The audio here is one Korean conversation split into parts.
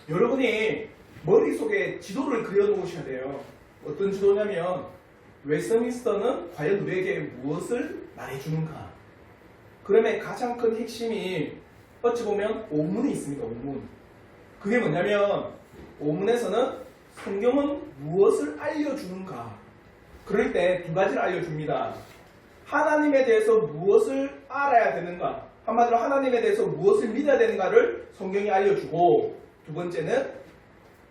여러분이 머릿속에 지도를 그려놓으셔야 돼요. 어떤 지도냐면 웨스트민스터는 과연 우리에게 무엇을 말해주는가. 그러면 가장 큰 핵심이 어찌 보면 오문이 있습니다. 오문. 그게 뭐냐면 오문에서는 성경은 무엇을 알려주는가. 그럴 때 두 가지를 알려줍니다. 하나님에 대해서 무엇을 알아야 되는가. 한마디로 하나님에 대해서 무엇을 믿어야 되는가를 성경이 알려주고, 두 번째는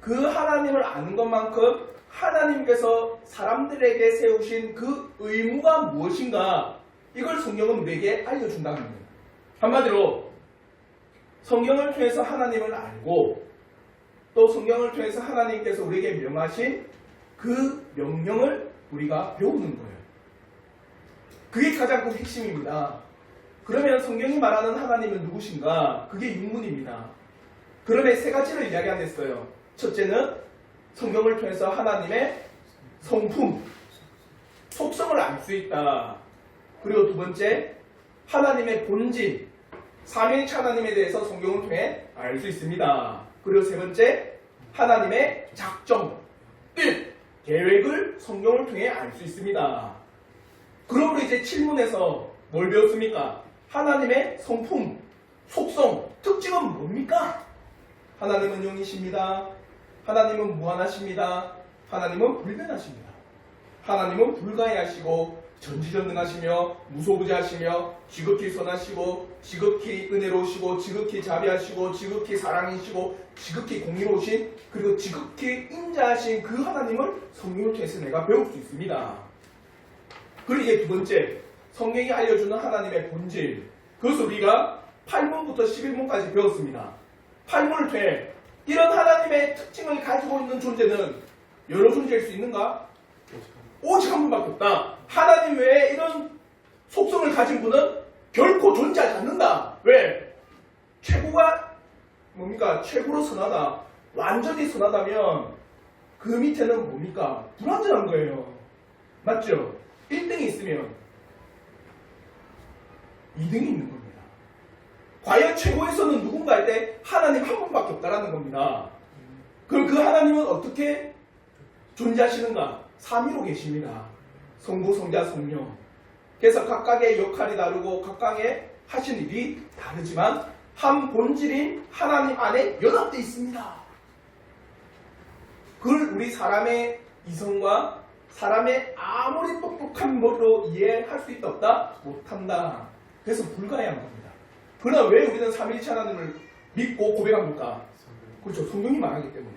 그 하나님을 아는 것만큼 하나님께서 사람들에게 세우신 그 의무가 무엇인가, 이걸 성경은 우리에게 알려준다는 겁니다. 한마디로 성경을 통해서 하나님을 알고, 또 성경을 통해서 하나님께서 우리에게 명하신 그 명령을 우리가 배우는 거예요. 그게 가장 큰 핵심입니다. 그러면 성경이 말하는 하나님은 누구신가? 그게 육문입니다. 그러면 세 가지를 이야기하겠어요. 첫째는 성경을 통해서 하나님의 성품, 속성을 알 수 있다. 그리고 두 번째, 하나님의 본질, 삼위일체 하나님에 대해서 성경을 통해 알 수 있습니다. 그리고 세 번째, 하나님의 작정, 뜻, 계획을 성경을 통해 알 수 있습니다. 그러므로 이제 7문에서 뭘 배웠습니까? 하나님의 성품, 속성, 특징은 뭡니까? 하나님은 영이십니다. 하나님은 무한하십니다. 하나님은 불변하십니다. 하나님은 불가해하시고 전지전능하시며 무소부재하시며 지극히 선하시고 지극히 은혜로우시고 지극히 자비하시고 지극히 사랑이시고 지극히 공의로우신, 그리고 지극히 인자하신 그 하나님을 성경을 통해서 내가 배울 수 있습니다. 그리고 이게 두 번째, 성경이 알려주는 하나님의 본질. 그것을 우리가 8문부터 11문까지 배웠습니다. 8문을 통해 이런 하나님의 특징을 가지고 있는 존재는 여러 존재일 수 있는가? 오직 한 분밖에 없다. 하나님 외에 이런 속성을 가진 분은 결코 존재하지 않는다. 왜? 최고가 뭡니까? 최고로 선하다. 완전히 선하다면 그 밑에는 뭡니까? 불완전한 거예요. 맞죠? 1등이 있으면 2등이 있는 겁니다. 과연 최고에서는 누군가 할 때 하나님 한 분밖에 없다라는 겁니다. 그럼 그 하나님은 어떻게 존재하시는가? 삼위로 계십니다. 성부, 성자, 성령. 그래서 각각의 역할이 다르고 각각의 하신 일이 다르지만 한 본질인 하나님 안에 연합되어 있습니다. 그걸 우리 사람의 이성과 사람의 아무리 똑똑한 머리로 이해할 수 있다 없다? 못한다. 그래서 불가해한 겁니다. 그러나 왜 우리는 삼위일체 하나님을 믿고 고백합니까? 그렇죠. 성경이 말하기 때문에.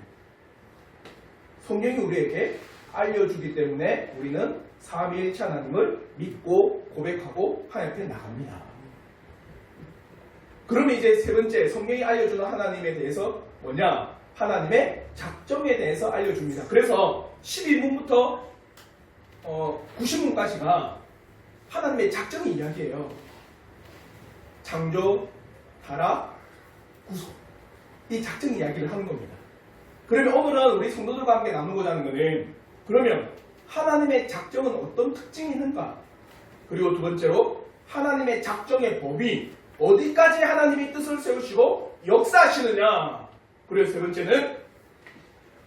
성경이 우리에게 알려주기 때문에 우리는 삼위일체 하나님을 믿고 고백하고 하나님 앞에 나갑니다. 그러면 이제 세 번째, 성경이 알려주는 하나님에 대해서 뭐냐? 하나님의 작정에 대해서 알려줍니다. 그래서 12문부터 90문까지가 하나님의 작정의 이야기예요. 창조, 타락, 구속. 이 작정 이야기를 하는 겁니다. 그러면 오늘은 우리 성도들과 함께 나누고자 하는 것은, 그러면 하나님의 작정은 어떤 특징이 있는가? 그리고 두 번째로 하나님의 작정의 법이 어디까지 하나님이 뜻을 세우시고 역사하시느냐? 그리고 세 번째는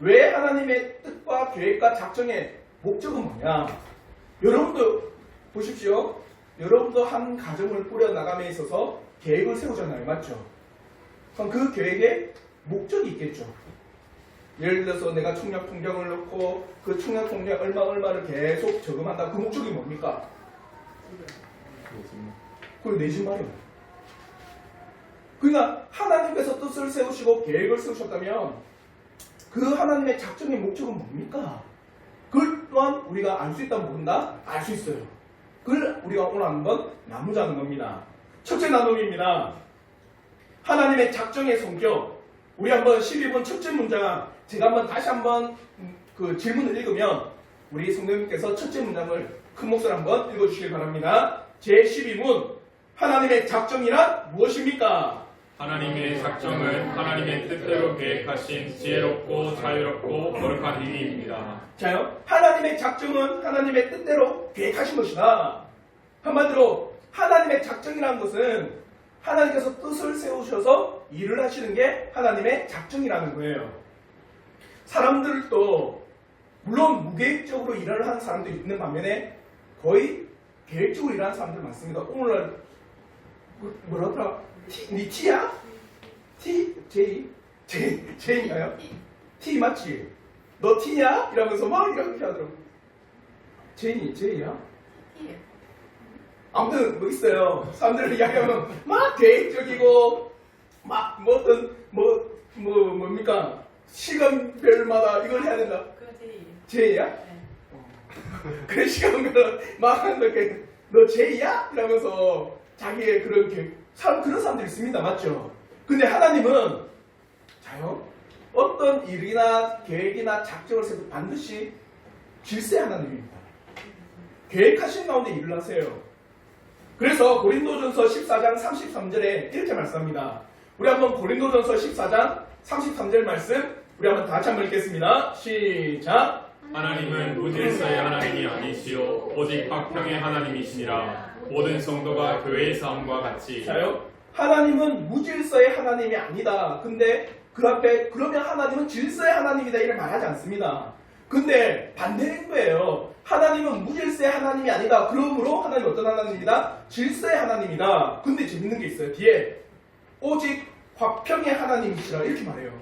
왜 하나님의 뜻과 계획과 작정의 목적은 뭐냐? 여러분도 보십시오. 여러분도 한 가정을 꾸려나감에 있어서 계획을 세우잖아요. 맞죠? 그럼 그 계획에 목적이 있겠죠. 예를 들어서 내가 청약 통장을 넣고 그 청약 통장 얼마를 계속 저금한다. 그 목적이 뭡니까? 그걸 내 집 마련. 그러니까 하나님께서 뜻을 세우시고 계획을 세우셨다면 그 하나님의 작정의 목적은 뭡니까? 그걸 또한 우리가 알 수 있다 모른다? 알 수 있어요. 그걸 우리가 오늘 한번 나누자는 겁니다. 첫째 나눔입니다. 하나님의 작정의 성격. 우리 한번 12번 첫째 문장, 제가 한번 다시 한번 그 질문을 읽으면 우리 성도님께서 첫째 문장을 큰 목소리로 한번 읽어주시길 바랍니다. 제12문, 하나님의 작정이란 무엇입니까? 하나님의 작정은 하나님의 뜻대로 계획하신 지혜롭고 자유롭고 거룩한 일입니다. 자요, 하나님의 작정은 하나님의 뜻대로 계획하신 것이다. 한마디로 하나님의 작정이라는 것은 하나님께서 뜻을 세우셔서 일을 하시는 게 하나님의 작정이라는 거예요. 사람들도 물론 무계획적으로 일을 하는 사람도 있는 반면에 거의 계획적으로 일하는 사람들 많습니다. 오늘날 뭐라더라? 니 T야? T? J? J인가요? T 맞지? 너 T야? 이러면서 막 이렇게 하더라고. J야? 아무튼 뭐 있어요. 사람들을 이야기하면 막 계획적이고 막 뭐 어떤 뭡니까? 시간별마다 이걸 해야 된다. J야? 그래 시간별로 막 하는데 너 J야? 이러면서 자기의 그런 그런 사람들이 있습니다. 맞죠? 근데 하나님은 자요 어떤 일이나 계획이나 작정을 세도 반드시 질서 하나님입니다. 계획하신 가운데 일을 하세요. 그래서 고린도전서 14장 33절에 이렇게 말씀합니다. 우리 한번 고린도전서 14장 33절 말씀 우리 한번 다시 한번 읽겠습니다. 시작. 하나님은 무질서의 하나님이 아니시오 오직 화평의 하나님이시니라. 모든 성도가 교회의 싸움과 같이. 자요. 하나님은 무질서의 하나님이 아니다. 근데 그 앞에 그러면 하나님은 질서의 하나님이다 이를 말하지 않습니다. 근데 반대인 거예요. 하나님은 무질서의 하나님이 아니다. 그러므로 하나님은 어떤 하나님이다? 질서의 하나님이다. 근데 재밌는 게 있어요. 뒤에 오직 화평의 하나님이시라 이렇게 말해요.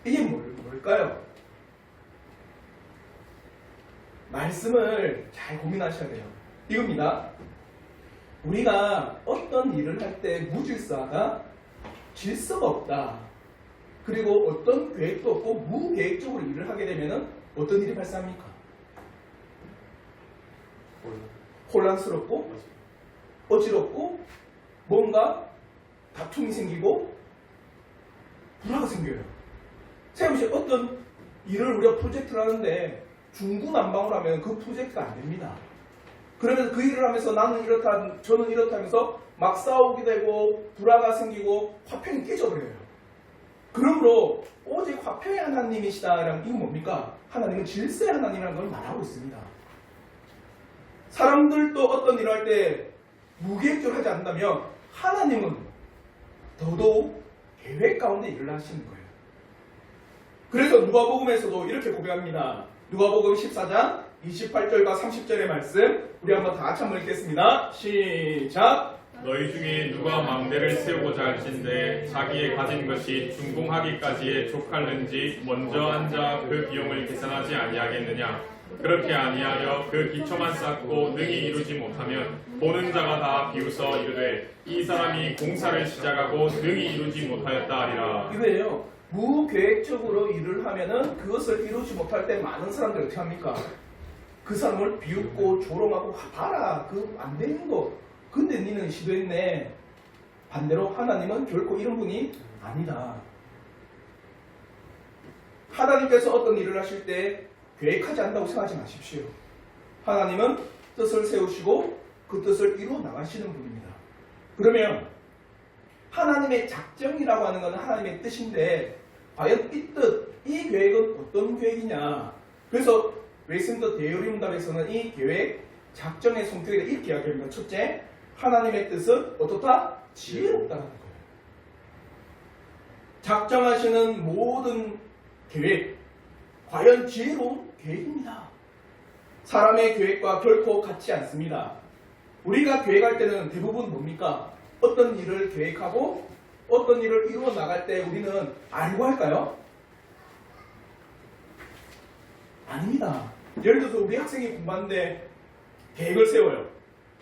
이게 뭘까요? 말씀을 잘 고민하셔야 돼요. 이겁니다. 우리가 어떤 일을 할 때 무질서하다, 질서가 없다, 그리고 어떤 계획도 없고 무계획적으로 일을 하게 되면 어떤 일이 발생합니까? 혼란스럽고 어지럽고 뭔가 다툼이 생기고 불화가 생겨요. 생각해보세요. 어떤 일을 우리가 프로젝트를 하는데 중구난방으로 하면 그 프로젝트가 안 됩니다. 그러면서 그 일을 하면서 나는 이렇다, 저는 이렇다 하면서 막 싸우게 되고 불화가 생기고 화평이 깨져버려요. 그러므로 오직 화평의 하나님이시다라는 이건 뭡니까? 하나님은 질서의 하나님이라는 걸 말하고 있습니다. 사람들도 어떤 일을 할 때 무계획적으로 하지 않는다면 하나님은 더더욱 계획 가운데 일을 하시는 거예요. 그래서 누가복음에서도 이렇게 고백합니다. 누가복음 14장 28절과 30절의 말씀 우리 한번 다 같이 한번 읽겠습니다. 시작. 너희 중에 누가 망대를 세우고자 할진대 자기의 가진 것이 준공하기까지에 족할는지 먼저 앉아 그 비용을 계산하지 아니하겠느냐. 그렇게 아니하여 그 기초만 쌓고 능히 이루지 못하면 보는 자가 다 비웃어 이르되 이 사람이 공사를 시작하고 능히 이루지 못하였다 하리라. 이거예요. 무계획적으로 일을 하면은 그것을 이루지 못할 때 많은 사람들이 어떻게 합니까? 그 사람을 비웃고 조롱하고 봐라 그 안 되는 거. 근데 니는 시도했네. 반대로 하나님은 결코 이런 분이 아니다. 하나님께서 어떤 일을 하실 때 계획하지 않는다고 생각하지 마십시오. 하나님은 뜻을 세우시고 그 뜻을 이루어 나가시는 분입니다. 그러면 하나님의 작정이라고 하는 것은 하나님의 뜻인데 과연 이 뜻, 이 계획은 어떤 계획이냐. 그래서 웨스민스터 대의문답에서는 이 계획, 작정의 성격에 대해 이렇게 이야기합니다. 첫째, 하나님의 뜻은 어떻다? 지혜롭다는 거예요. 작정하시는 모든 계획, 과연 지혜로운 계획입니다. 사람의 계획과 결코 같지 않습니다. 우리가 계획할 때는 대부분 뭡니까? 어떤 일을 계획하고 어떤 일을 이루어 나갈 때 우리는 알고 할까요? 아닙니다. 예를 들어서 우리 학생이 공부하는데 계획을 세워요.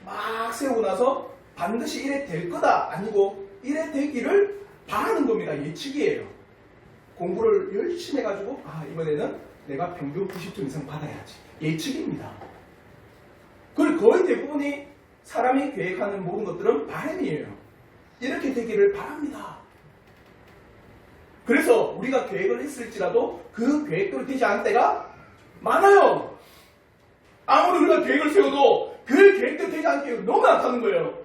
막 세우고 나서 반드시 이래 될 거다 아니고 이래 되기를 바라는 겁니다. 예측이에요. 공부를 열심히 해가지고 이번에는 내가 평균 90점 이상 받아야지. 예측입니다. 그리고 거의 대부분이 사람이 계획하는 모든 것들은 바람이에요. 이렇게 되기를 바랍니다. 그래서 우리가 계획을 했을지라도 그 계획대로 되지 않을 때가 많아요. 아무리 우리가 계획을 세워도 그 계획대로 되지 않을 때가 너무 많다는 거예요.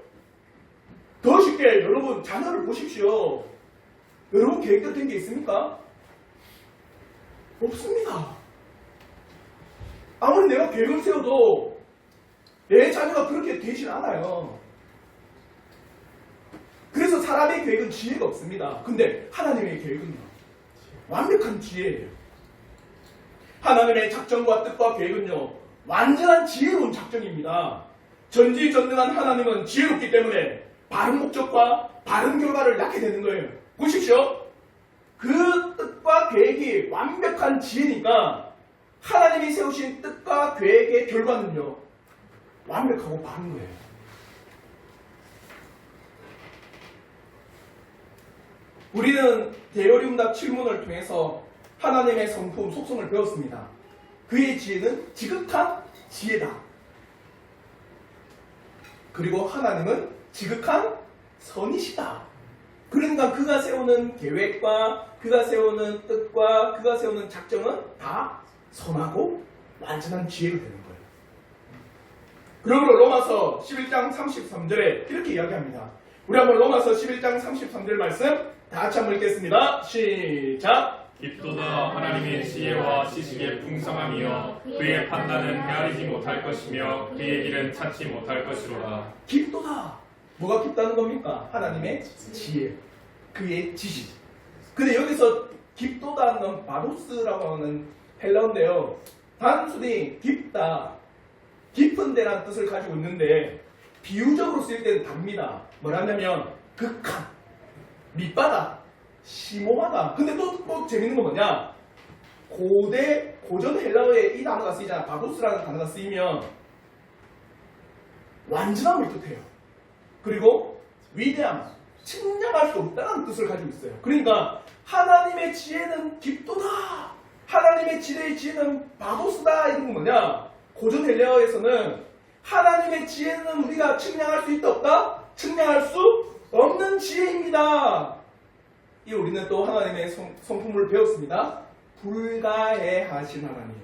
더 쉽게 여러분 자녀를 보십시오. 여러분 계획대로 된 게 있습니까? 없습니다. 아무리 내가 계획을 세워도 내 자녀가 그렇게 되진 않아요. 사람의 계획은 지혜가 없습니다. 근데 하나님의 계획은요, 완벽한 지혜예요. 하나님의 작정과 뜻과 계획은요, 완전한 지혜로운 작정입니다. 전지전능한 하나님은 지혜롭기 때문에 바른 목적과 바른 결과를 낳게 되는 거예요. 보십시오. 그 뜻과 계획이 완벽한 지혜니까 하나님이 세우신 뜻과 계획의 결과는요, 완벽하고 바른 거예요. 우리는 대여리응답 7문을 통해서 하나님의 성품, 속성을 배웠습니다. 그의 지혜는 지극한 지혜다. 그리고 하나님은 지극한 선이시다. 그러니까 그가 세우는 계획과 그가 세우는 뜻과 그가 세우는 작정은 다 선하고 완전한 지혜가 되는 거예요. 그러므로 로마서 11장 33절에 이렇게 이야기합니다. 우리 한번 로마서 11장 33절 말씀 다 같이 한번 읽겠습니다. 시작! 깊도다 하나님의 지혜와 지식의 풍성함이여 그의 판단은 헤아리지 못할 것이며 그의 길은 찾지 못할 것이로다. 깊도다. 뭐가 깊다는 겁니까? 하나님의 지혜, 그의 지식. 근데 여기서 깊도다는 바로스라고 하는 헬라어인데요, 단순히 깊다, 깊은 데라는 뜻을 가지고 있는데 비유적으로 쓰일 때는 답니다. 뭐라냐면 극한, 밑바닥, 심오하다. 근데 또 재밌는 건 뭐냐? 고전 헬라어에 이 단어가 쓰이잖아. 바도스라는 단어가 쓰이면 완전함을 뜻해요. 그리고 위대함, 측량할 수 없다는 뜻을 가지고 있어요. 그러니까 하나님의 지혜는 깊도다, 하나님의 지혜는 바도스다. 이런 건 뭐냐? 고전 헬라어에서는 하나님의 지혜는 우리가 측량할 수 있다 없다? 측량할 수 없는 지혜입니다. 이 우리는 또 하나님의 성품을 배웠습니다. 불가해하신 하나님.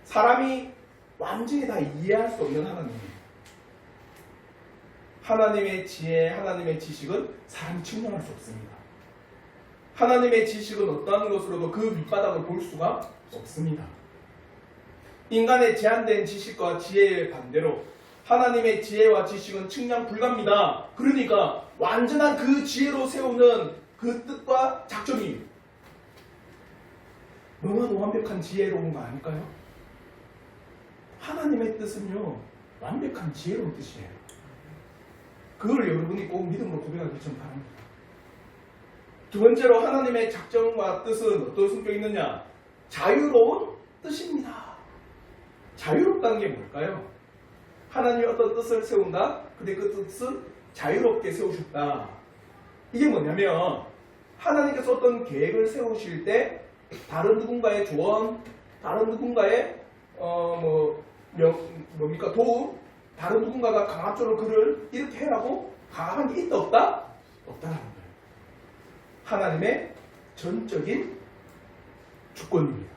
사람이 완전히 다 이해할 수 없는 하나님. 하나님의 지혜, 하나님의 지식은 사람이 측량할 수 없습니다. 하나님의 지식은 어떠한 것으로도 그 밑바닥을 볼 수가 없습니다. 인간의 제한된 지식과 지혜의 반대로 하나님의 지혜와 지식은 측량 불가입니다. 그러니까 완전한 그 지혜로 세우는 그 뜻과 작정이 너무나도 완벽한 지혜로운 거 아닐까요? 하나님의 뜻은요, 완벽한 지혜로운 뜻이에요. 그걸 여러분이 꼭 믿음으로 고백하기 좀 바랍니다. 두 번째로 하나님의 작정과 뜻은 어떤 성격이 있느냐? 자유로운 뜻입니다. 자유롭다는 게 뭘까요? 하나님이 어떤 뜻을 세운다? 근데 그 뜻은 자유롭게 세우셨다. 이게 뭐냐면 하나님께서 어떤 계획을 세우실 때 다른 누군가의 조언, 다른 누군가의 도움, 다른 누군가가 강압적으로 그를 이렇게 해라고 강한 게 있다 없다? 없다라는 거예요. 하나님의 전적인 주권입니다.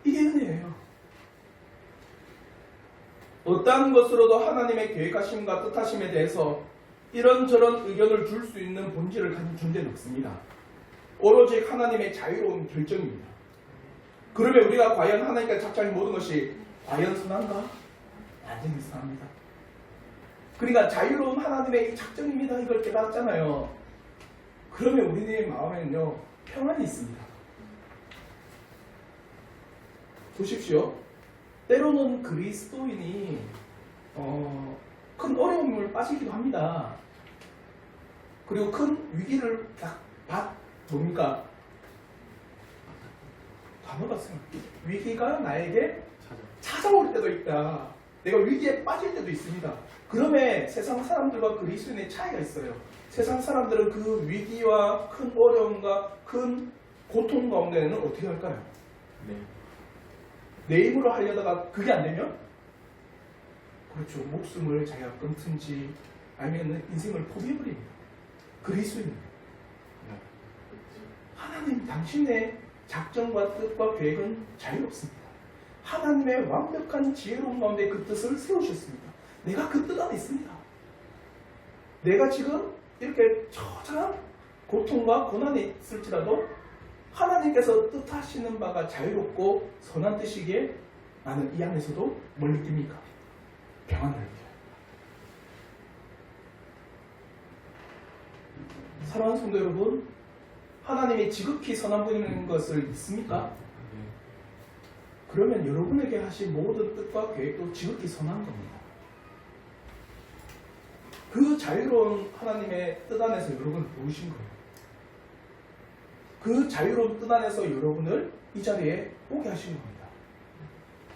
이게 은혜예요. 어떠한 것으로도 하나님의 계획하심과 뜻하심에 대해서 이런저런 의견을 줄 수 있는 본질을 가진 존재는 없습니다. 오로지 하나님의 자유로운 결정입니다. 그러면 우리가 과연 하나님께 작정한 모든 것이 과연 선한가? 완전히 선합니다. 그러니까 자유로운 하나님의 이 작정입니다. 이걸 깨닫잖아요. 그러면 우리의 마음에는요, 평안이 있습니다. 보십시오. 때로는 그리스도인이 큰 어려움을 빠지기도 합니다. 그리고 큰 위기를 뭡니까? 단어가 쓰요. 위기가 나에게 찾아올 때도 있다. 내가 위기에 빠질 때도 있습니다. 그러면 세상 사람들과 그리스도인의 차이가 있어요. 세상 사람들은 그 위기와 큰 어려움과 큰 고통 가운데는 어떻게 할까요? 내 힘으로 하려다가 그게 안 되면, 그렇죠, 목숨을 자기가 끊든지 아니면 인생을 포기해버립니다. 그리스도인은 하나님 당신의 작정과 뜻과 계획은 자유롭습니다. 하나님의 완벽한 지혜로운 가운데 그 뜻을 세우셨습니다. 내가 그 뜻 안에 있습니다. 내가 지금 이렇게 처절한 고통과 고난이 있을지라도 하나님께서 뜻하시는 바가 자유롭고 선한 뜻이기에 나는 이 안에서도 뭘 느낍니까? 평안을 느껴요. 사랑하는 성도 여러분, 하나님이 지극히 선한 분인 것을 믿습니까? 그러면 여러분에게 하신 모든 뜻과 계획도 지극히 선한 겁니다. 그 자유로운 하나님의 뜻 안에서 여러분을 부르신 거예요. 그 자유로운 뜻 안에서 여러분을 이 자리에 오게 하신 겁니다.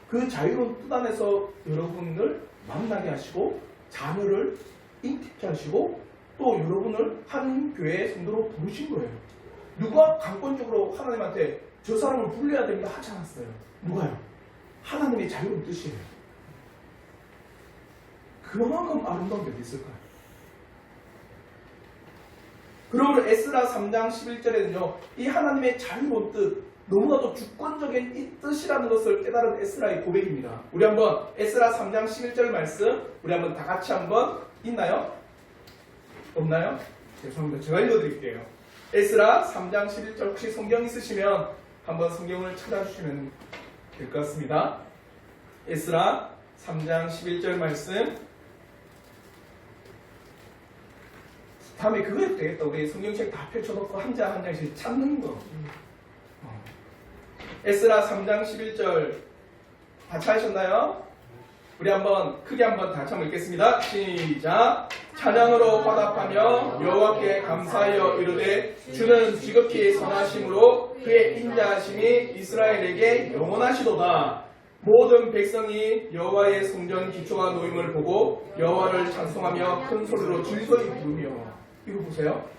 그 자유로운 뜻 안에서 여러분을 만나게 하시고 자녀를 잉태케 하시고 또 여러분을 한 교회의 성도로 부르신 거예요. 누가 강권적으로 하나님한테 저 사람을 불려야 됩니다 하지 않았어요. 누가요? 하나님의 자유로운 뜻이에요. 그만큼 아름다운 게 어디 있을까요? 그러므로 에스라 3장 11절에는요, 이 하나님의 자유로운 뜻, 너무나도 주권적인 이 뜻이라는 것을 깨달은 에스라의 고백입니다. 우리 한번 에스라 3장 11절 말씀, 우리 한번 다 같이 한번 있나요? 없나요? 죄송합니다. 제가 읽어드릴게요. 에스라 3장 11절 혹시 성경 있으시면 한번 성경을 찾아주시면 될 것 같습니다. 에스라 3장 11절 말씀. 다음에 그거 해도 되겠다. 우리 성경책 다 펼쳐놓고 한 장 한 장씩 찾는 거. 에스라 3장 11절 다 찾으셨나요? 우리 한번 크게 한번 다시 한번 읽겠습니다. 시작. 찬양으로 화답하며 여호와께 감사하여 이르되 주는 지극히 선하심으로 그의 인자하심이 이스라엘에게 영원하시도다. 모든 백성이 여호와의 성전 기초가 놓임을 보고 여호와를 찬송하며 큰 소리로 질서히 부르며. 이거 보세요.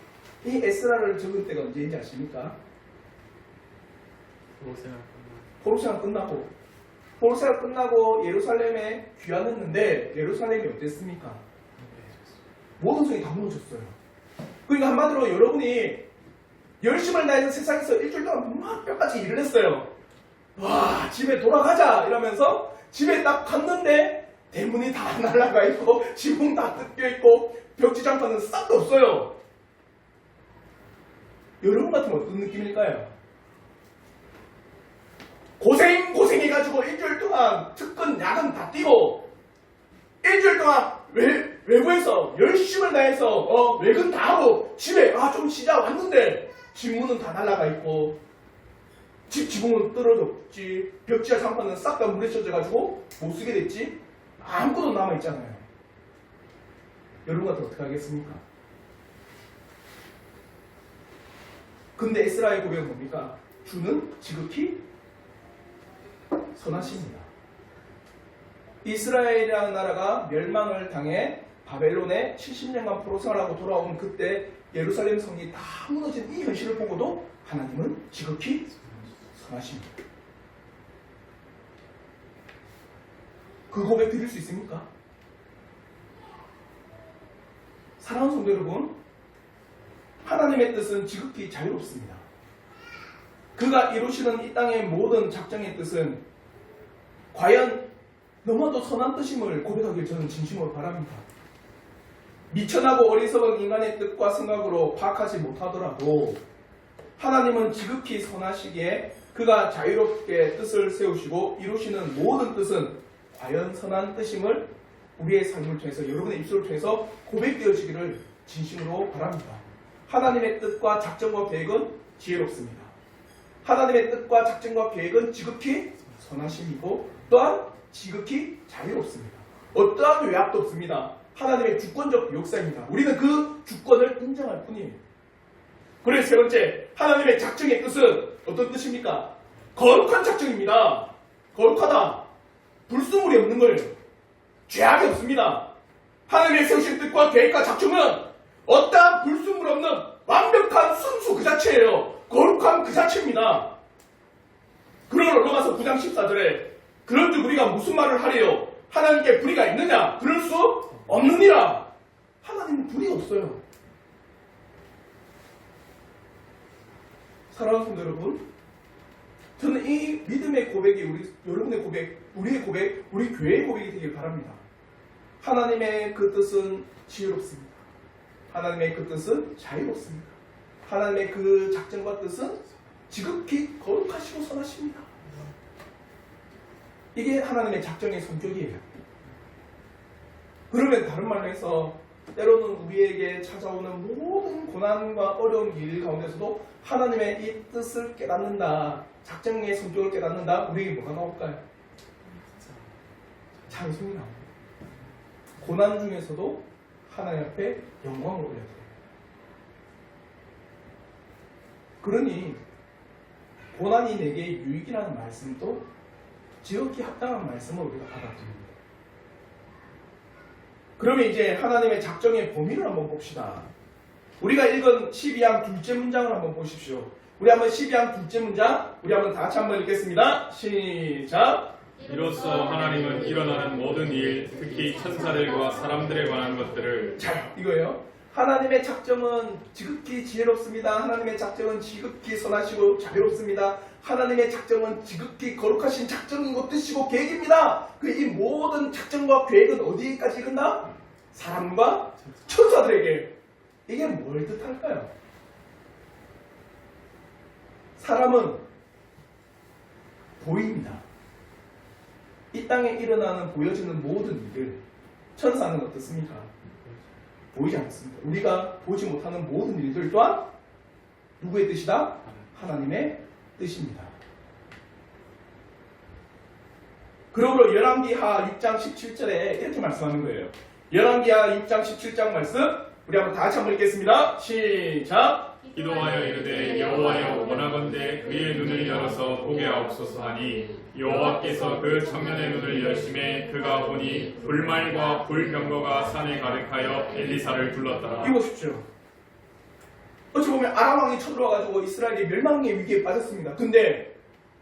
이 에스라를 적은 때가 언제인지 아십니까? 포로생활 끝나고 예루살렘에 귀환했는데 예루살렘이 어땠습니까? 모든 성이 다 무너졌어요. 그러니까 한마디로 여러분이 열심을 다해서 세상에서 일주일 동안 막 뼈까지 일을 했어요. 와, 집에 돌아가자 이러면서 집에 딱 갔는데 대문이 다 날아가 있고 지붕 다 뜯겨 있고 벽지장판은 싹도 없어요. 여러분 같으면 어떤 느낌일까요? 고생해가지고 일주일 동안 특근 야근 다 뛰고 일주일 동안 외부에서 열심을 다해서 외근 다 하고 집에 좀 쉬자 왔는데 집 문은 다 날아가 있고 집 지붕은 떨어졌지, 벽지와 장판은 싹 다 물에 젖어가지고 못 쓰게 됐지, 아무것도 남아있잖아요. 여러분 같으면 어떻게 하겠습니까? 근데 에스라의 고백은 뭡니까? 주는 지극히 선하십니다. 이스라엘이라는 나라가 멸망을 당해 바벨론에 70년간 포로생활하고 돌아온 그때 예루살렘 성이 다 무너진 이 현실을 보고도 하나님은 지극히 선하십니다. 그 고백 드릴 수 있습니까? 사랑하는 성도 여러분, 하나님의 뜻은 지극히 자유롭습니다. 그가 이루시는 이 땅의 모든 작정의 뜻은 과연 너무나도 선한 뜻임을 고백하길 저는 진심으로 바랍니다. 미천하고 어리석은 인간의 뜻과 생각으로 파악하지 못하더라도 하나님은 지극히 선하시기에 그가 자유롭게 뜻을 세우시고 이루시는 모든 뜻은 과연 선한 뜻임을 우리의 삶을 통해서, 여러분의 입술을 통해서 고백되어지기를 진심으로 바랍니다. 하나님의 뜻과 작정과 계획은 지혜롭습니다. 하나님의 뜻과 작정과 계획은 지극히 선하심이고 또한 지극히 자유롭습니다. 어떠한 외압도 없습니다. 하나님의 주권적 역사입니다. 우리는 그 주권을 인정할 뿐이에요. 그래서 세 번째, 하나님의 작정의 뜻은 어떤 뜻입니까? 거룩한 작정입니다. 거룩하다. 불순물이 없는 거예요. 죄악이 없습니다. 하나님의 세우신 뜻과 계획과 작정은 어떠한 불순물 없는 완벽한 순수 그 자체예요. 거룩한 그 자체입니다. 그러므로 로마서 9장 14절에 그런즉 우리가 무슨 말을 하리요? 하나님께 불의가 있느냐? 그럴 수 없느니라. 하나님은 불의가 없어요. 사랑하는 성도 여러분, 저는 이 믿음의 고백이 여러분의 고백, 우리의 고백, 우리 교회의 고백이 되길 바랍니다. 하나님의 그 뜻은 지혜롭습니다. 하나님의 그 뜻은 자유롭습니다. 하나님의 그 작정과 뜻은 지극히 거룩하시고 선하십니다. 이게 하나님의 작정의 성격이에요. 그러면 다른 말로 해서 때로는 우리에게 찾아오는 모든 고난과 어려운 일 가운데서도 하나님의 이 뜻을 깨닫는다, 작정의 성격을 깨닫는다. 우리에게 뭐가 나올까요? 찬송이 나옵니다. 고난 중에서도 하나님 앞에 영광을 올려드려요. 그러니 고난이 내게 유익이라는 말씀도 지극히 합당한 말씀을 우리가 받아들입니다. 그러면 이제 하나님의 작정의 범위를 한번 봅시다. 우리가 읽은 12장 둘째 문장을 한번 보십시오. 우리 한번 12장 둘째 문장, 우리 한번 다 같이 한번 읽겠습니다. 시작! 이로써 하나님은 일어나는 모든 일, 특히 천사들과 사람들에 관한 것들을 자, 이거예요. 하나님의 작정은 지극히 지혜롭습니다. 하나님의 작정은 지극히 선하시고 자비롭습니다. 하나님의 작정은 지극히 거룩하신 작정이고 뜻이고 계획입니다. 그 이 모든 작정과 계획은 어디까지 이른다? 사람과 천사들에게. 이게 뭘 뜻할까요? 사람은 보입니다. 이 땅에 일어나는 보여지는 모든 일들. 천사는 어떻습니까? 보이지 않습니다. 우리가 보지 못하는 모든 일들 또한 누구의 뜻이다? 하나님의 뜻입니다. 그러므로 열왕기하 6장 17절에 이렇게 말씀하는 거예요. 열왕기하 6장 17장 말씀 우리 한번 다 같이 한번 읽겠습니다. 시작! 기도하여 이르되 여호와여 원하건대 그의 눈을 열어서 보게 하옵소서 하니 여호와께서 그 청년의 눈을 여심해 그가 보니 불말과 불병거가 산에 가득하여 엘리사를 둘렀더라. 이거 보십시오. 어찌 보면 아람 왕이 쳐들어와가지고 이스라엘이 멸망의 위기에 빠졌습니다. 근데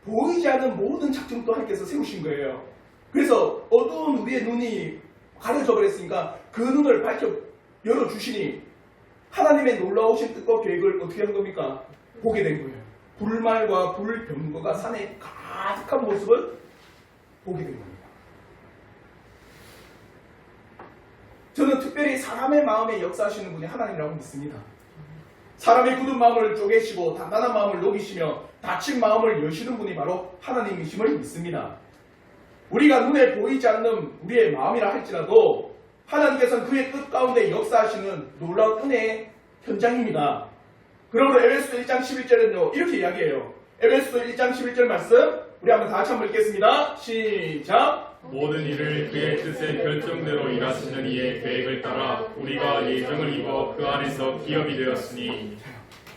보이지 않는 모든 작정도 하나님께서 세우신 거예요. 그래서 어두운 우리의 눈이 가려져 버렸으니까 그 눈을 밝혀 열어주시니 하나님의 놀라우신 뜻과 계획을 어떻게 한 겁니까? 보게 된 거예요. 불말과 불병거가 산에 가득한 모습을 보게 된 겁니다. 저는 특별히 사람의 마음에 역사하시는 분이 하나님이라고 믿습니다. 사람의 굳은 마음을 쪼개시고 단단한 마음을 녹이시며 다친 마음을 여시는 분이 바로 하나님이심을 믿습니다. 우리가 눈에 보이지 않는 우리의 마음이라 할지라도 하나님께서는 그의 뜻 가운데 역사하시는 놀라운 은혜의 현장입니다. 그러므로 에베소서 1장 11절은요 이렇게 이야기해요. 에베소서 1장 11절 말씀 우리 한번 다 같이 한번 읽겠습니다. 시작! 모든 일을 그의 뜻의 결정대로 일하시는 이의 계획을 따라 우리가 예정을 입어 그 안에서 기업이 되었으니.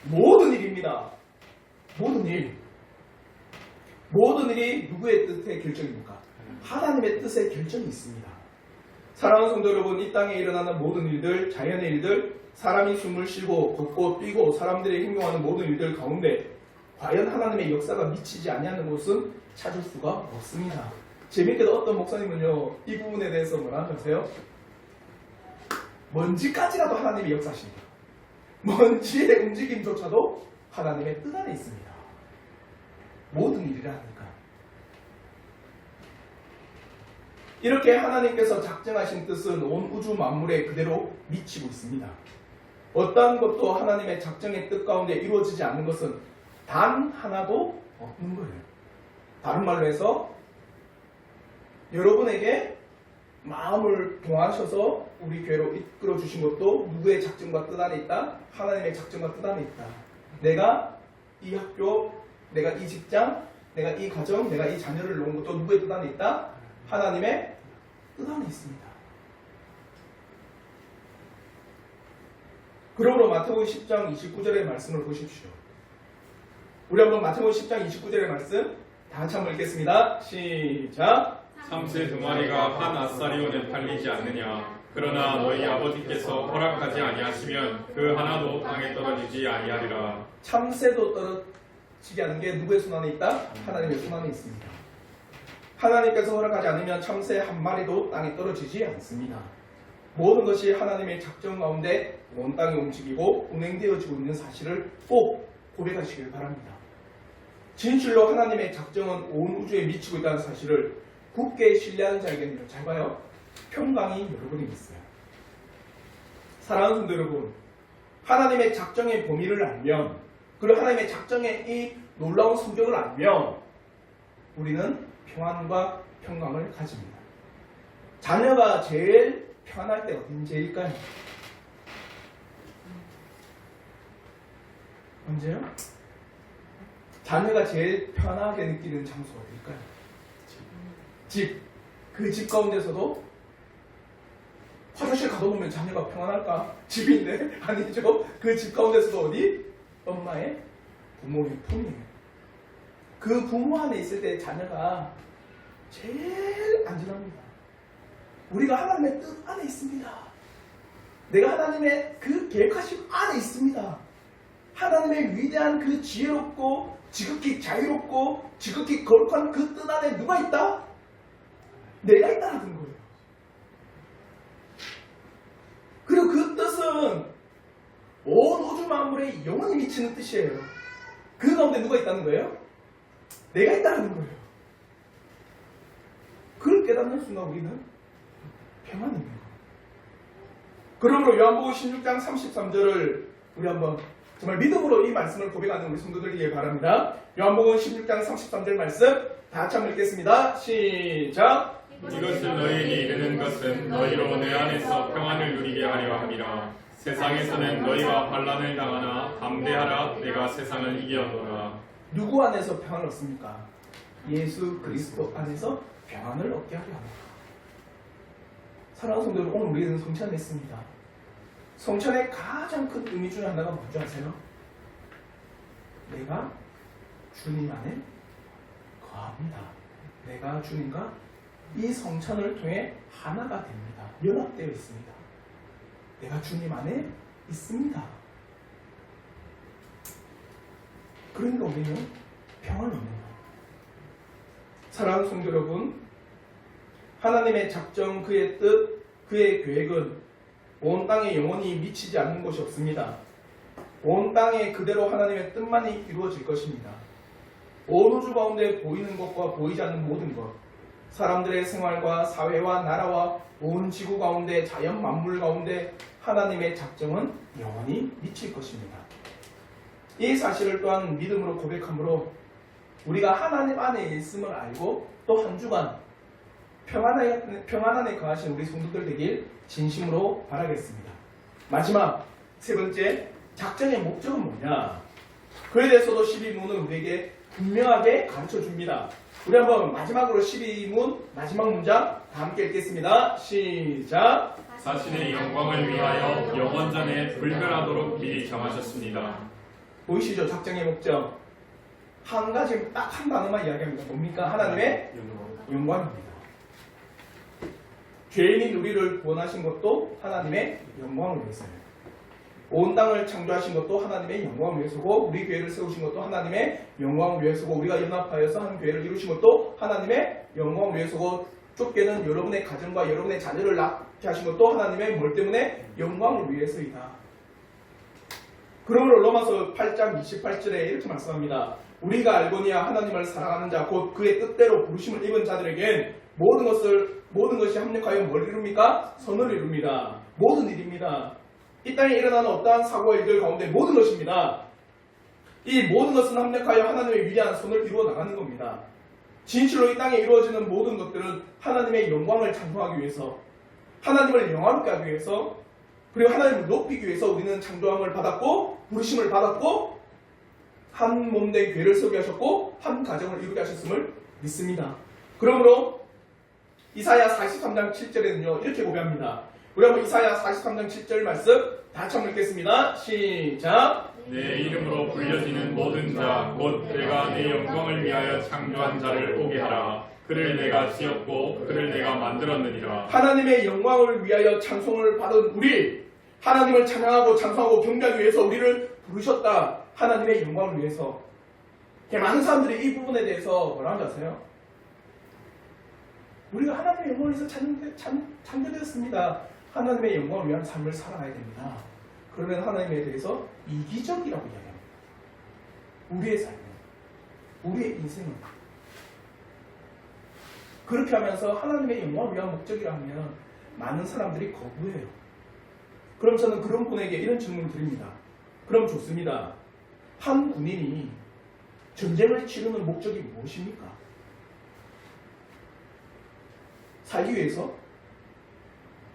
모든 일입니다. 모든 일. 모든 일이 누구의 뜻의 결정입니까? 하나님의 뜻의 결정이 있습니다. 사랑하는 성도 여러분, 이 땅에 일어나는 모든 일들, 자연의 일들, 사람이 숨을 쉬고 걷고 뛰고 사람들이 행동하는 모든 일들 가운데 과연 하나님의 역사가 미치지 아니하는 곳은 찾을 수가 없습니다. 재밌게도 어떤 목사님은요 이 부분에 대해서 뭐라 하면서요? 먼지까지라도 하나님이 역사하십니다. 먼지의 움직임조차도 하나님의 뜻 안에 있습니다. 모든 일이라니까. 이렇게 하나님께서 작정하신 뜻은 온 우주 만물에 그대로 미치고 있습니다. 어떠한 것도 하나님의 작정의 뜻 가운데 이루어지지 않는 것은 단 하나도 없는 거예요. 다른 말로 해서 여러분에게 마음을 동하셔서 우리 교회로 이끌어 주신 것도 누구의 작정과 뜻 안에 있다? 하나님의 작정과 뜻 안에 있다. 내가 이 학교, 내가 이 직장, 내가 이 가정, 내가 이 자녀를 놓은 것도 누구의 뜻 안에 있다? 하나님의 뜻 안에 있습니다. 그러므로 마태복음 10장 29절의 말씀을 보십시오. 우리 한번 마태복음 10장 29절의 말씀 다 같이 한번 읽겠습니다. 시작! 참새 두 마리가 한 아사리온에 팔리지 않느냐. 그러나 너희 아버지께서 허락하지 아니하시면 그 하나도 땅에 떨어지지 아니하리라. 참새도 떨어지게 하는 게 누구의 손 안에 있다? 하나님의 손 안에 있습니다. 하나님께서 허락하지 않으면 참새 한 마리도 땅에 떨어지지 않습니다. 모든 것이 하나님의 작정 가운데 온 땅에 움직이고 운행되어지고 있는 사실을 꼭 고백하시길 바랍니다. 진실로 하나님의 작정은 온 우주에 미치고 있다는 사실을 굳게 신뢰하는 자에게는요, 잘 봐요. 평강이 여러분이 있어요. 사랑하는 성도 여러분, 하나님의 작정의 범위를 알면, 그리고 하나님의 작정의 이 놀라운 성격을 알면 우리는 평안과 평강을 가집니다. 자녀가 제일 평안할 때 어딘지일까요? 언제요? 자녀가 제일 편하게 느끼는 장소가 어딜까요? 집. 그 집 가운데서도 화장실 가둬놓으면 자녀가 평안할까? 집인데? 아니죠. 그 집 가운데서도 어디? 엄마의 부모의 품이에요. 그 부모 안에 있을 때 자녀가 제일 안전합니다. 우리가 하나님의 뜻 안에 있습니다. 내가 하나님의 그 계획하심 안에 있습니다. 하나님의 위대한 그 지혜롭고 지극히 자유롭고 지극히 거룩한 그 뜻 안에 누가 있다? 내가 있다는 거예요. 그리고 그 뜻은 온 우주 만물에 영원히 미치는 뜻이에요. 그 가운데 누가 있다는 거예요? 내가 있다는 거예요. 그걸 깨닫는 순간 우리는 평안입니다. 그러므로 요한복음 16장 33절을 우리 한번 정말 믿음으로 이 말씀을 고백하는 우리 성도들에게 바랍니다. 요한복음 16장 33절 말씀 다 같이 한번 읽겠습니다. 시작! 이것을 너희에게 이르는 것은 너희로 내 안에서 평안을 누리게 하려 함이라. 세상에서는 너희가 환난을 당하나 담대하라. 내가 세상을 이겼노라. 누구 안에서 평안을 얻습니까? 예수 그리스도 안에서 평안을 얻게 하려 합니다. 사랑하는 성도들, 오늘 우리는 성찬을 했습니다. 성찬의 가장 큰 의미 중에 하나가 뭔지 아세요? 내가 주님 안에 거합니다. 내가 주님과 이 성찬을 통해 하나가 됩니다. 연합되어 있습니다. 내가 주님 안에 있습니다. 그러니까 우리는 평안을 얻는 거예요. 사랑하는 성도 여러분, 하나님의 작정, 그의 뜻, 그의 계획은 온 땅에 영원히 미치지 않는 것이 없습니다. 온 땅에 그대로 하나님의 뜻만이 이루어질 것입니다. 온 우주 가운데 보이는 것과 보이지 않는 모든 것, 사람들의 생활과 사회와 나라와 온 지구 가운데 자연 만물 가운데 하나님의 작정은 영원히 미칠 것입니다. 이 사실을 또한 믿음으로 고백함으로 우리가 하나님 안에 있음을 알고 또 한 주간 평안 안에 거하신 우리 성도들 되길 진심으로 바라겠습니다. 마지막 세 번째, 작정의 목적은 뭐냐? 그에 대해서도 12문은 우리에게 분명하게 가르쳐 줍니다. 우리 한번 마지막으로 12문 마지막 문장 다 함께 읽겠습니다. 시작! 자신의 영광을 위하여 영원전에 불변하도록 미리 정하셨습니다. 보이시죠? 작정의 목적. 한 가지 딱 한 단어만 이야기합니다. 뭡니까? 하나님의 영광입니다. 죄인인 우리를 구원하신 것도 하나님의 영광을 위해서예요. 온 땅을 창조하신 것도 하나님의 영광을 위해서고, 우리 교회를 세우신 것도 하나님의 영광을 위해서고, 우리가 연합하여서 한 교회를 이루신 것도 하나님의 영광을 위해서고, 좁게는 여러분의 가정과 여러분의 자녀를 낳게 하신 것도 하나님의 뭘 때문에? 영광을 위해서이다. 그러므로 로마서 8장 28절에 이렇게 말씀합니다. 우리가 알거니와 하나님을 사랑하는 자, 곧 그의 뜻대로 부르심을 입은 자들에겐 모든 것이 합력하여 뭘 이룹니까? 선을 이룹니다. 모든 일입니다. 이 땅에 일어나는 어떠한 사고와 일들 가운데 모든 것입니다. 이 모든 것은 합력하여 하나님의 위대한 선을 이루어 나가는 겁니다. 진실로 이 땅에 이루어지는 모든 것들은 하나님의 영광을 찬송하기 위해서, 하나님을 영화롭게 하기 위해서, 그리고 하나님을 높이기 위해서 우리는 창조함을 받았고 부르심을 받았고 한 몸된 교회를 세우게 하셨고 한 가정을 이루게 하셨음을 믿습니다. 그러므로 이사야 43장 7절에는요 이렇게 고백합니다. 우리 한번 이사야 43장 7절 말씀 다 같이 한번 읽겠습니다. 시작! 내 이름으로 불려지는 모든 자, 곧 내가 내 영광을 위하여 창조한 자를 오게 하라. 그를 내가 지었고 그를 내가 만들었느니라. 하나님의 영광을 위하여 찬송을 받은 우리, 하나님을 찬양하고 찬송하고 경배하기 위해서 우리를 부르셨다. 하나님의 영광을 위해서. 많은 사람들이 이 부분에 대해서 뭐라 하는지 아세요? 우리가 하나님의 영광을 위해서 창조되었습니다. 하나님의 영광을 위한 삶을 살아가야 됩니다. 그러면 하나님에 대해서 이기적이라고 이야기합니다. 우리의 삶은, 우리의 인생은. 그렇게 하면서 하나님의 영광을 위한 목적이라 하면 많은 사람들이 거부해요. 그럼 저는 그런 분에게 이런 질문을 드립니다. 그럼 좋습니다. 한 군인이 전쟁을 치르는 목적이 무엇입니까? 살기 위해서?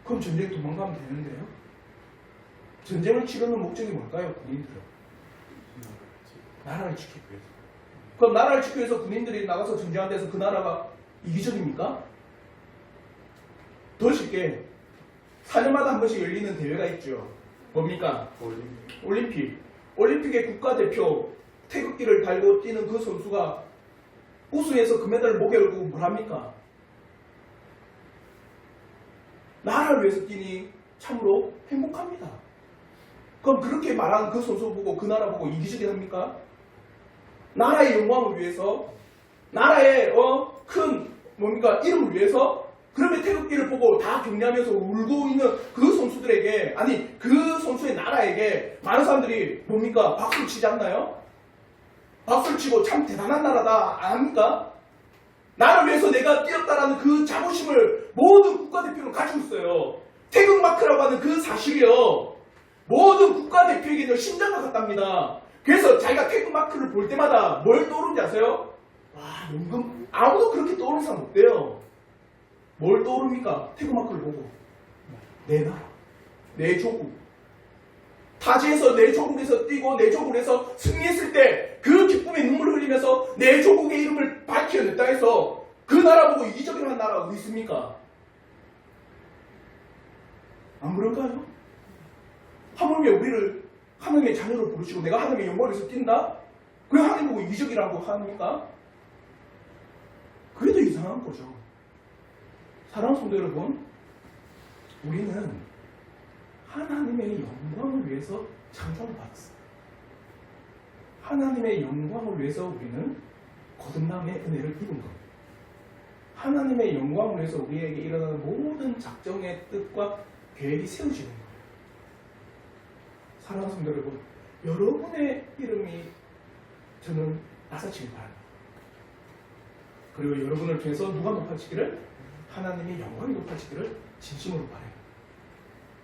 그럼 전쟁 도망가면 되는데요. 전쟁을 치르는 목적이 뭘까요? 군인들은 나라를 지키기 위해서. 그럼 나라를 지키기 위해서 군인들이 나가서 전쟁한 데서 그 나라가 이기적입니까? 더 쉽게 4년마다 한 번씩 열리는 대회가 있죠. 뭡니까? 올림픽. 올림픽의 국가대표 태극기를 달고 뛰는 그 선수가 우승해서 금메달을 목에 걸고 뭘 합니까? 나라를 위해서 뛰니 참으로 행복합니다. 그럼 그렇게 말하는 그 선수 보고 그 나라 보고 이기적이 합니까? 나라의 영광을 위해서, 나라의 큰 뭡니까 이름을 위해서, 그러면 태극기를 보고 다 격려하면서 울고 있는 그 선수들에게, 아니 그 선수의 나라에게 많은 사람들이 뭡니까 박수를 치지 않나요? 박수를 치고 참 대단한 나라다 안 합니까? 나를 위해서 내가 뛰었다라는 그 자부심을 모든 국가대표는 가지고 있어요. 태극마크라고 하는 그 사실이요, 모든 국가대표에게는 심장과 같답니다. 그래서 자기가 태극마크를 볼 때마다 뭘 떠오르는지 아세요? 와, 연금. 아무도 그렇게 떠오르는 사람 없대요. 뭘 떠오릅니까? 태극마크를 보고 내 나라, 내 조국, 타지에서 내 조국에서 뛰고 내 조국에서 승리했을 때 그 기쁨의 눈물을 흘리면서 내 조국의 이름을 밝혀냈다 해서 그 나라 보고 이기적이라는 나라가 어디 있습니까? 안 그럴까요? 하물며 우리를 하나님의 자녀로 부르시고 내가 하나님의 영광을 위해서 뛴다? 그래 하나님 보고 이기적이라고 합니까? 그게 더 이상한 거죠. 사랑하는 성도 여러분, 우리는 하나님의 영광을 위해서 창조를 받았어요. 하나님의 영광을 위해서 우리는 거듭남의 은혜를 입은 겁니다. 하나님의 영광을 위해서 우리에게 일어나는 모든 작정의 뜻과 계획이 세워지는 거예요. 사랑하는 성도 여러분, 여러분의 이름이 저는 낮아지길 바랍니다. 그리고 여러분을 통해서 누가 높아지기를? 하나님의 영광이 높아지기를 진심으로 바라요.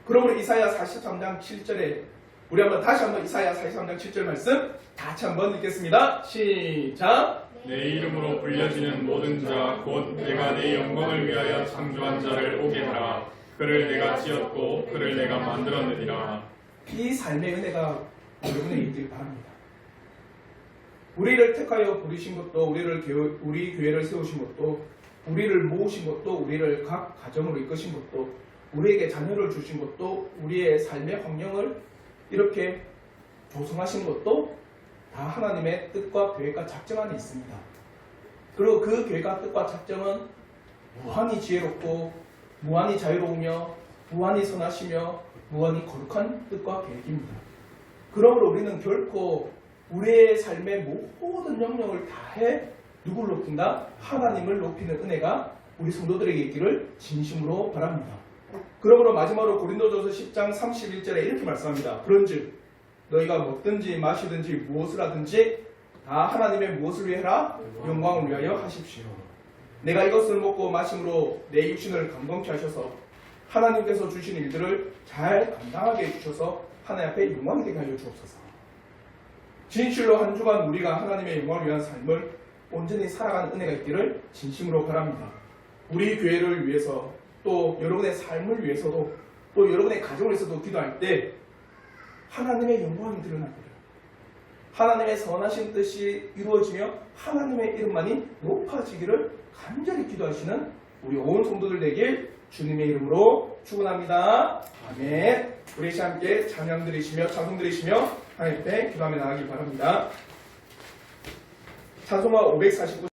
그러므로 이사야 43장 7절에 우리 다시 한번 이사야 43장 7절 말씀 같이 한번 읽겠습니다. 시작. 내 이름으로 불려지는 모든 자 곧 내가 내 영광을 위하여 창조한 자를 오게 하라. 그를 내가 지었고 그를 내가 만들었느니라. 이 삶의 은혜가 여러분에게 있길 바랍니다. 우리를 택하여 부르신 것도, 우리 교회를 세우신 것도, 우리를 모으신 것도, 우리를 각 가정으로 이끄신 것도, 우리에게 자녀를 주신 것도, 우리의 삶의 환경을 이렇게 조성하신 것도 다 하나님의 뜻과 계획과 작정 안에 있습니다. 그리고 그 계획과 뜻과 작정은 무한히 지혜롭고 무한히 자유로우며 무한히 선하시며 무한히 거룩한 뜻과 계획입니다. 그러므로 우리는 결코 우리의 삶의 모든 영역을 다해 누구를 높인다? 하나님을 높이는 은혜가 우리 성도들에게 있기를 진심으로 바랍니다. 그러므로 마지막으로 고린도전서 10장 31절에 이렇게 말씀합니다. 그런즉 너희가 먹든지 마시든지 무엇을 하든지 다 하나님의 무엇을 위해 하라? 영광을 위하여 하십시오. 내가 이것을 먹고 마심으로 내 육신을 감동케 하셔서 하나님께서 주신 일들을 잘 감당하게 해주셔서 하나님 앞에 영광이 되게 하여 주옵소서. 진실로 한 주간 우리가 하나님의 영광을 위한 삶을 온전히 살아가는 은혜가 있기를 진심으로 바랍니다. 우리 교회를 위해서, 또 여러분의 삶을 위해서도, 또 여러분의 가정을 위해서도 기도할 때 하나님의 영광이 드러나기를, 하나님의 선하신 뜻이 이루어지며 하나님의 이름만이 높아지기를 간절히 기도하시는 우리 온 성도들 되길 주님의 이름으로 축원합니다. 아멘. 우리 함께 찬양 드리시며 찬송 드리시며 하나님 앞에 기도하며 나가길 바랍니다. 찬송가 549